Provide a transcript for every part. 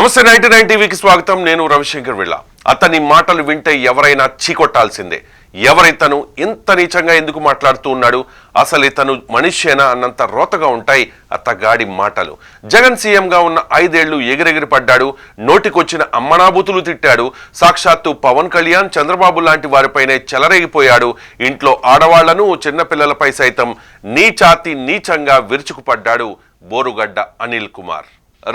నమస్తే 99 టీవీకి స్వాగతం. నేను రవిశంకర్ విళ్ళ. అతని మాటలు వింటే ఎవరైనా చీకొట్టాల్సిందే. ఎవరైతను ఇంత నీచంగా ఎందుకు మాట్లాడుతూ ఉన్నాడు, అసలు ఇతను మనిషేనా అన్నంత రోతగా ఉంటాయి అతగాడి మాటలు. జగన్ సీఎంగా ఉన్న 5 ఏళ్లు ఎగిరెగిరి పడ్డాడు, నోటికొచ్చిన అమ్మనాబూతులు తిట్టాడు. సాక్షాత్తు పవన్ కళ్యాణ్, చంద్రబాబు లాంటి వారిపైనే చెలరేగిపోయాడు. ఇంట్లో ఆడవాళ్లను, చిన్నపిల్లలపై సైతం నీచాతి నీచంగా విరుచుకుపడ్డాడు బోరుగడ్డ అనిల్ కుమార్.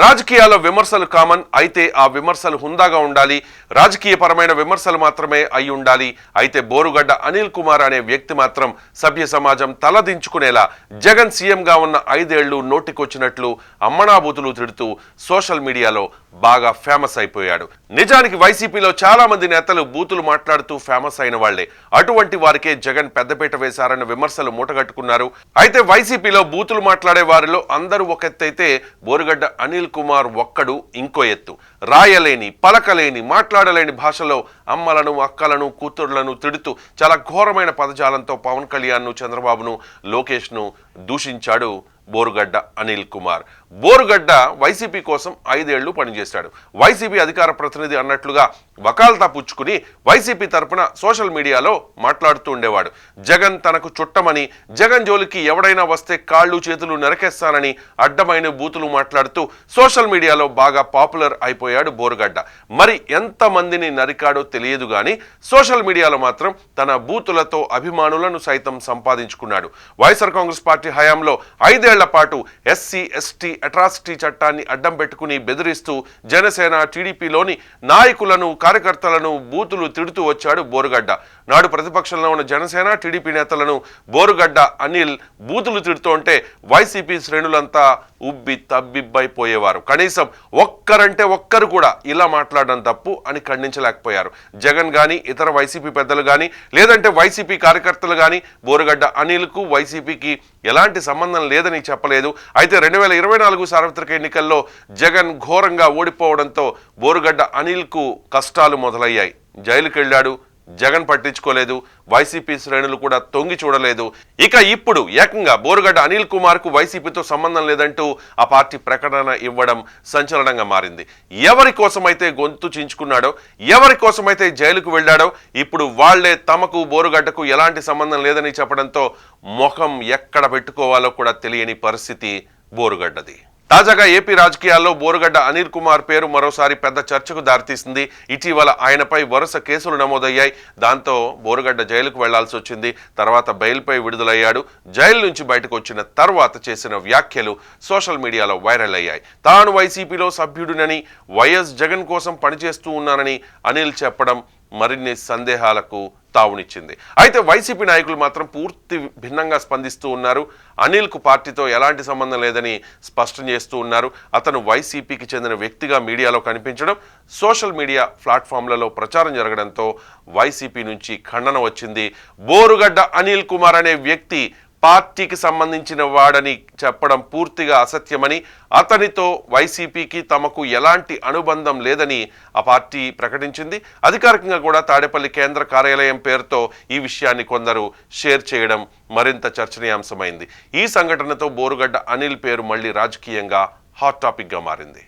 రాజకీయాల్లో విమర్శలు కామన్, అయితే ఆ విమర్శలు హుందాగా ఉండాలి. రాజకీయపరమైన విమర్శలు మాత్రమే అయి ఉండాలి. అయితే బోరుగడ్డ అనిల్ కుమార్ అనే వ్యక్తి మాత్రం సభ్య సమాజం తలదించుకునేలా జగన్ సీఎంగా ఉన్న 5 ఏళ్లు నోటికొచ్చినట్లు అమ్మనాబూతులు తిడుతూ సోషల్ మీడియాలో బాగా ఫేమస్ అయిపోయాడు. నిజానికి వైసీపీలో చాలా మంది నేతలు బూతులు మాట్లాడుతూ ఫేమస్ అయిన వాళ్లే. అటువంటి వారికే జగన్ పెద్దపీట వేశారన్న విమర్శలు మూటగట్టుకున్నారు. అయితే వైసీపీలో బూతులు మాట్లాడే వారిలో అందరూ ఒక ఎత్తైతే బోరుగడ్డ అనిల్ కుమార్ ఒక్కడు ఇంకో ఎత్తు. రాయలేని, పలకలేని, మాట్లాడలేని భాషలో అమ్మలను, అక్కలను, కూతుర్లను తిడుతూ చాలా ఘోరమైన పదజాలంతో పవన్ కళ్యాణ్ను, చంద్రబాబును, లోకేష్ను దూషించాడు బోరుగడ్డ అనిల్ కుమార్. బోరుగడ్డ వైసీపీ కోసం 5 ఏళ్లు పనిచేశాడు. వైసీపీ అధికార ప్రతినిధి అన్నట్లుగా వకాల్తా పుచ్చుకుని వైసీపీ తరపున సోషల్ మీడియాలో మాట్లాడుతూ ఉండేవాడు. జగన్ తనకు చుట్టమని, జగన్ జోలికి ఎవడైనా వస్తే కాళ్ళు చేతులు నరకేస్తానని అడ్డమైన బూతులు మాట్లాడుతూ సోషల్ మీడియాలో బాగా పాపులర్ అయిపోయాడు బోరుగడ్డ. మరి ఎంతమందిని నరికాడో తెలియదు కానీ సోషల్ మీడియాలో మాత్రం తన బూతులతో అభిమానులను సైతం సంపాదించుకున్నాడు. వైఎస్ఆర్ కాంగ్రెస్ పార్టీ హయాంలో 5 ఏళ్ల పాటు ఎస్సీ, ఎస్టీ అట్రాసిటీ చట్టాన్ని అడ్డం పెట్టుకుని బెదిరిస్తూ జనసేన, టీడీపీలోని నాయకులను, కార్యకర్తలను బూతులు తిడుతూ వచ్చాడు బోరుగడ్డ. నాడు ప్రతిపక్షంలో ఉన్న జనసేన, టీడీపీ నేతలను బోరుగడ్డ అనిల్ బూతులు తిడుతూ ఉంటే వైసీపీ శ్రేణులంతా ఉబ్బి తబ్బిబ్బైపోయేవారు. కనీసం ఒక్కరంటే ఒక్కరు కూడా ఇలా మాట్లాడడం తప్పు అని ఖండించలేకపోయారు. జగన్ కానీ, ఇతర వైసీపీ పెద్దలు కానీ, లేదంటే వైసీపీ కార్యకర్తలు కానీ బోరుగడ్డ అనిల్కు, వైసీపీకి ఎలాంటి సంబంధం లేదని చెప్పలేదు. అయితే 2024 సార్వత్రిక ఎన్నికల్లో జగన్ ఘోరంగా ఓడిపోవడంతో బోరుగడ్డ అనిల్కు కష్టాలు మొదలయ్యాయి. జైలుకి వెళ్ళాడు. జగన్ పట్టించుకోలేదు. వైసీపీ శ్రేణులు కూడా తొంగి చూడలేదు. ఇక ఇప్పుడు ఏకంగా బోరుగడ్డ అనిల్ కుమార్ కు వైసీపీతో సంబంధం లేదంటూ ఆ పార్టీ ప్రకటన ఇవ్వడం సంచలనంగా మారింది. ఎవరి కోసమైతే గొంతు చించుకున్నాడో, ఎవరి కోసమైతే జైలుకు వెళ్ళాడో, ఇప్పుడు వాళ్లే తమకు బోరుగడ్డకు ఎలాంటి సంబంధం లేదని చెప్పడంతో ముఖం ఎక్కడ పెట్టుకోవాలో కూడా తెలియని పరిస్థితి బోరుగడ్డది. తాజాగా ఏపీ రాజకీయాల్లో బోరుగడ్డ అనిల్ కుమార్ పేరు మరోసారి పెద్ద చర్చకు దారితీసింది. ఇటీవల ఆయనపై వరుస కేసులు నమోదయ్యాయి. దాంతో బోరుగడ్డ జైలుకు వెళ్లాల్సి వచ్చింది. తర్వాత బెయిల్పై విడుదలయ్యాడు. జైలు నుంచి బయటకు వచ్చిన తర్వాత చేసిన వ్యాఖ్యలు సోషల్ మీడియాలో వైరల్ అయ్యాయి. తాను వైసీపీలో సభ్యుడినని, వైఎస్ జగన్ కోసం పనిచేస్తూ ఉన్నానని అనిల్ చెప్పడం మరిన్ని సందేహాలకు తావునిచ్చింది. అయితే వైసీపీ నాయకులు మాత్రం పూర్తి భిన్నంగా స్పందిస్తూ ఉన్నారు. అనిల్కు పార్టీతో ఎలాంటి సంబంధం లేదని స్పష్టం చేస్తూ ఉన్నారు. అతను వైసీపీకి చెందిన వ్యక్తిగా మీడియాలో కనిపించడం, సోషల్ మీడియా ప్లాట్ఫామ్లలో ప్రచారం జరగడంతో వైసీపీ నుంచి ఖండన వచ్చింది. బోరుగడ్డ అనిల్ కుమార్ అనే వ్యక్తి పార్టీకి సంబంధించిన వాడని చెప్పడం పూర్తిగా అసత్యమని, అతనితో వైసీపీకి తమకు ఎలాంటి అనుబంధం లేదని ఆ పార్టీ ప్రకటించింది. అధికారికంగా కూడా తాడేపల్లి కేంద్ర కార్యాలయం పేరుతో ఈ విషయాన్ని కొందరు షేర్ చేయడం మరింత చర్చనీయాంశమైంది. ఈ సంఘటనతో బోరుగడ్డ అనిల్ పేరు మళ్లీ రాజకీయంగా హాట్ టాపిక్గా మారింది.